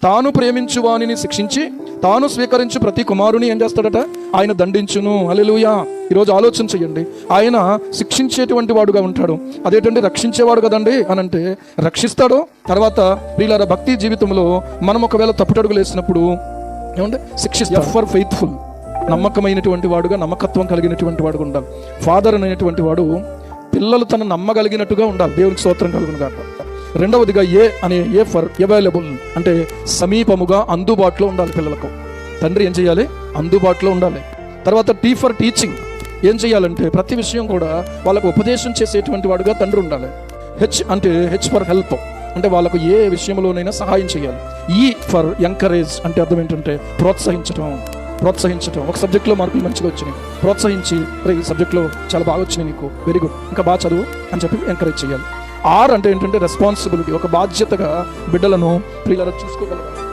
తాను ప్రేమించు వానిని శిక్షించి తాను స్వీకరించు ప్రతి కుమారుని ఏం చేస్తాడట? ఆయన దండించును. హల్లెలూయా. ఈరోజు ఆలోచన చెయ్యండి. ఆయన శిక్షించేటువంటి వాడుగా ఉంటాడు. అదేంటంటే రక్షించేవాడు కదండి అని అంటే రక్షిస్తాడు. తర్వాత ప్రియులారా, భక్తి జీవితంలో మనం ఒకవేళ తప్పుటడుగులు వేసినప్పుడు ఏమంటే శిక్షిస్తాడు. ఫర్ ఫెయిత్ఫుల్, నమ్మకమైనటువంటి వాడుగా, నమ్మకత్వం కలిగినటువంటి వాడుగా ఉండాలి. ఫాదర్ అనేటువంటి వాడు పిల్లలు తను నమ్మగలిగినట్టుగా ఉండాలి. దేవునికి స్తోత్రం కలుగును గాక. రెండవదిగా ఏ ఫర్ అవైలబుల్, అంటే సమీపముగా, అందుబాటులో ఉండాలి పిల్లలకు. తండ్రి ఏం చేయాలి? అందుబాటులో ఉండాలి. తర్వాత టీ ఫర్ టీచింగ్, ఏం చేయాలంటే ప్రతి విషయం కూడా వాళ్ళకు ఉపదేశం చేసేటువంటి వాడుగా తండ్రి ఉండాలి. హెచ్ ఫర్ హెల్ప్, అంటే వాళ్ళకు ఏ విషయంలోనైనా సహాయం చేయాలి. ఈ ఫర్ ఎంకరేజ్, అంటే అర్థం ఏంటంటే ప్రోత్సహించడం. ఒక సబ్జెక్ట్లో మార్కులు మంచిగా వచ్చినాయి, ప్రోత్సహించి ఈ సబ్జెక్ట్లో చాలా బాగా వచ్చినాయి, నీకు వెరీ గుడ్, ఇంకా బాగా చదువు అని చెప్పి ఎంకరేజ్ చేయాలి. ఆర్ అంటే ఏంటంటే రెస్పాన్సిబిలిటీ, ఒక బాధ్యతగా బిడ్డలను ప్రియులారా చూసుకోగలగాలి.